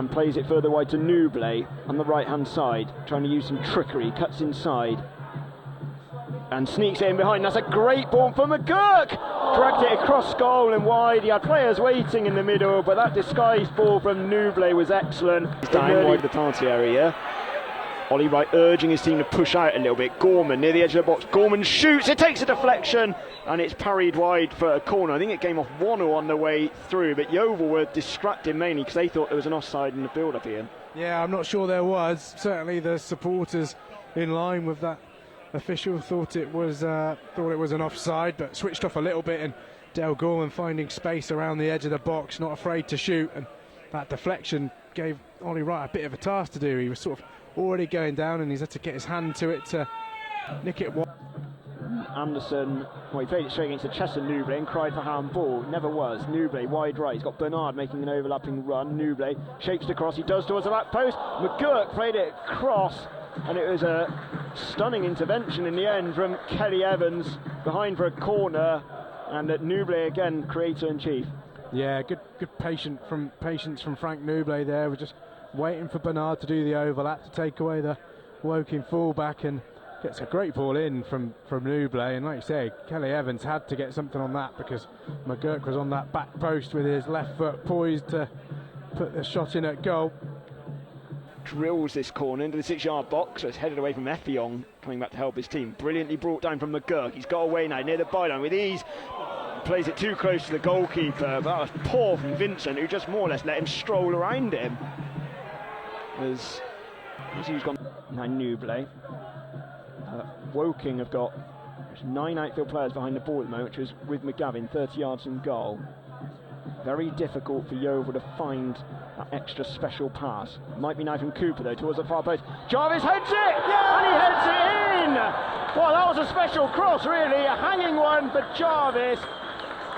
and plays it further wide to Nublé on the right hand side, trying to use some trickery, cuts inside and sneaks it in behind. That's a great ball for McGurk, dragged it across goal and wide. He had players waiting in the middle, but that disguised ball from Nublé was excellent. He's down wide the penalty area. Ollie Wright urging his team to push out a little bit. Gorman near the edge of the box. Gorman shoots, it takes a deflection and it's parried wide for a corner. I think it came off 1-0 on the way through, but Yeovil were distracted mainly because they thought there was an offside in the build-up here. Yeah, I'm not sure there was. Certainly the supporters in line with that official thought it was an offside, but switched off a little bit, and Dale Gorman finding space around the edge of the box, not afraid to shoot, and that deflection gave Ollie Wright a bit of a task to do. He was sort of already going down and he's had to get his hand to it to nick it. Anderson, well, he played it straight against the chest of Nublé and cried for handball. Never was. Nublé wide right. He's got Bernard making an overlapping run. Nublé shapes the cross. He does towards the back post. McGurk played it across, and it was a stunning intervention in the end from Kelly Evans behind for a corner, and Nublé again creator in chief. Yeah, good patience from Frank Nublé there. We're just waiting for Bernard to do the overlap to take away the Woking fullback, and gets a great ball in from Nublé. And like you say, Kelly Evans had to get something on that because McGurk was on that back post with his left foot poised to put the shot in at goal. Drills this corner into the 6-yard box, so it's headed away from Effiong, coming back to help his team. Brilliantly brought down from McGurk. He's got away now near the byline with ease. Plays it too close to the goalkeeper, but that was poor from Vincent, who just more or less let him stroll around him. As he's gone now, Nublé. Woking have got 9 outfield players behind the ball at the moment, which was with McGavin, 30 yards from goal. Very difficult for Yeovil to find that extra special pass. Might be now from Cooper though, towards the far post. Jarvis heads it! Yeah! And he heads it in! Well, that was a special cross really, a hanging one for Jarvis.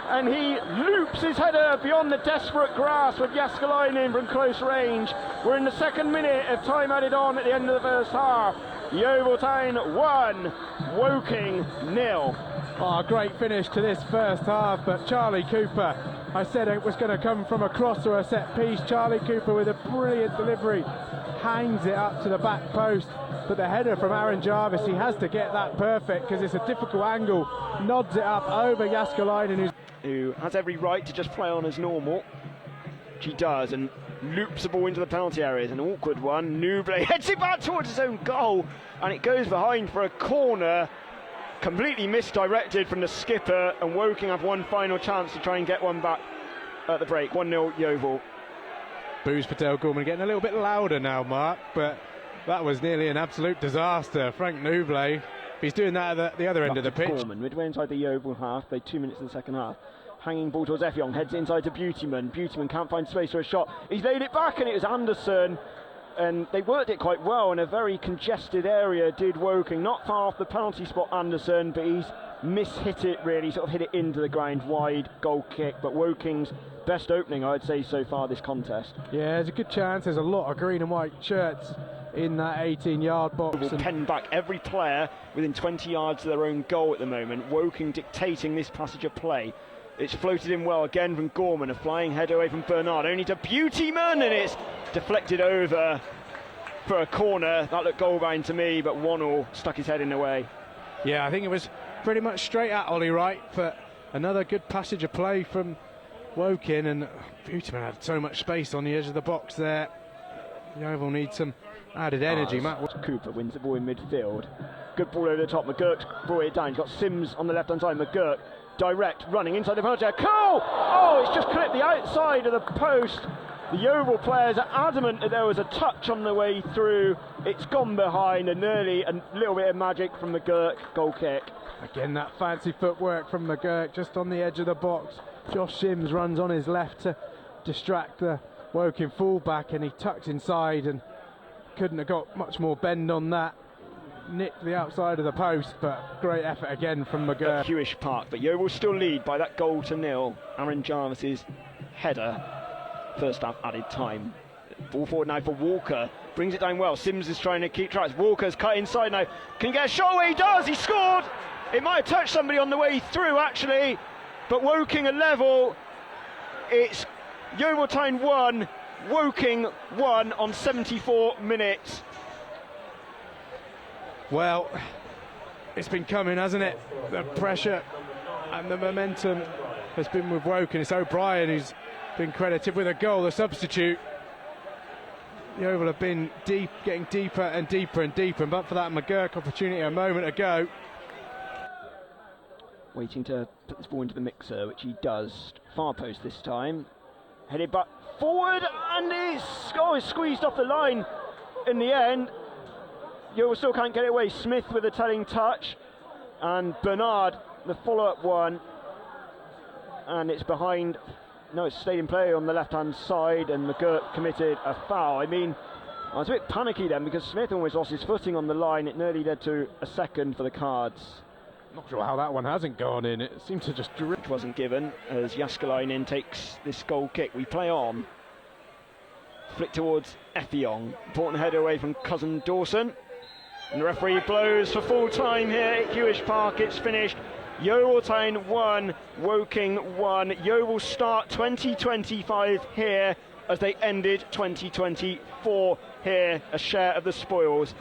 And he loops his header beyond the desperate grasp of Jaskalainen from close range. We're in the 2nd minute of time added on at the end of the first half. Yeovil Town 1, Woking 0. Oh, great finish to this first half, but Charlie Cooper, I said it was going to come from a cross or a set piece. Charlie Cooper with a brilliant delivery, hangs it up to the back post, but the header from Aaron Jarvis, he has to get that perfect because it's a difficult angle, nods it up over Jaskalainen, who has every right to just play on as normal. She does, and loops the ball into the penalty area. It's an awkward one. Nublé heads it back towards his own goal, and it goes behind for a corner. Completely misdirected from the skipper, and Woking have one final chance to try and get one back at the break. 1-0 Yeovil. Boos Patel Gorman getting a little bit louder now, Mark, but that was nearly an absolute disaster. Frank Nublé, he's doing that at the other end of the pitch. Gorman, midway inside the Yeovil half, played 2 minutes in the second half. Hanging ball towards Effiong, heads inside to Beautyman. Beautyman can't find space for a shot. He's laid it back, and it was Anderson. And they worked it quite well in a very congested area, did Woking. Not far off the penalty spot, Anderson, but he's mishit it really, sort of hit it into the ground, wide goal kick. But Woking's best opening, I'd say, so far this contest. Yeah, there's a good chance. There's a lot of green and white shirts in that 18-yard box. Will pen back every player within 20 yards of their own goal at the moment. Woking dictating this passage of play. It's floated in well again from Gorman, a flying header away from Bernard, only to Beautyman, and it's deflected over for a corner. That looked goal-bound to me, but Wannell stuck his head in the way. Yeah, I think it was pretty much straight at Ollie Wright for another good passage of play from Woking, and Beautyman had so much space on the edge of the box there. Yeovil needs some added energy. Matt Cooper wins the ball in midfield. Good ball over the top. McGurk brought it down. He's got Sims on the left-hand side. McGurk direct, running inside the penalty area. Cool! Oh, it's just clipped the outside of the post. The Yeovil players are adamant that there was a touch on the way through. It's gone behind, and nearly a little bit of magic from McGurk. Goal kick. Again, that fancy footwork from McGurk just on the edge of the box. Josh Sims runs on his left to distract the Woking fullback, and he tucks inside and couldn't have got much more bend on that. Nicked the outside of the post, but great effort again from McGurk. Huish Park, but Yeovil still lead by that goal to 0. Aaron Jarvis's header. First half added time. Ball forward now for Walker. Brings it down well. Sims is trying to keep track. Walker's cut inside now. Can he get a shot away? He does. He scored. It might have touched somebody on the way through actually, but Woking are level. It's Yeovil Town 1, Woking 1 on 74 minutes. Well, it's been coming, hasn't it? The pressure and the momentum has been with Woking. It's O'Brien who's been credited with a goal, the substitute. Yeovil have been deep, getting deeper and deeper and deeper, but for that McGurk opportunity a moment ago. Waiting to put this ball into the mixer, which he does. Far post this time. Headed back forward, and it's squeezed off the line in the end. Yeovil still can't get it away. Smith with a telling touch, and Bernard the follow-up one, and it's behind. No, it's stayed in play on the left-hand side, and McGurk committed a foul. I mean, I was a bit panicky then because Smith almost lost his footing on the line. It nearly led to a second for the Cards. Not sure how that one hasn't gone in. It seemed to just drip. It wasn't given as Jaskalainen takes this goal kick. We play on. Flick towards Effiong. Important header away from Cousin Dawson. And the referee blows for full time here at Huish Park. It's finished. Yeovil Town 1, Woking 1. Yeovil start 2025 here as they ended 2024 here, a share of the spoils.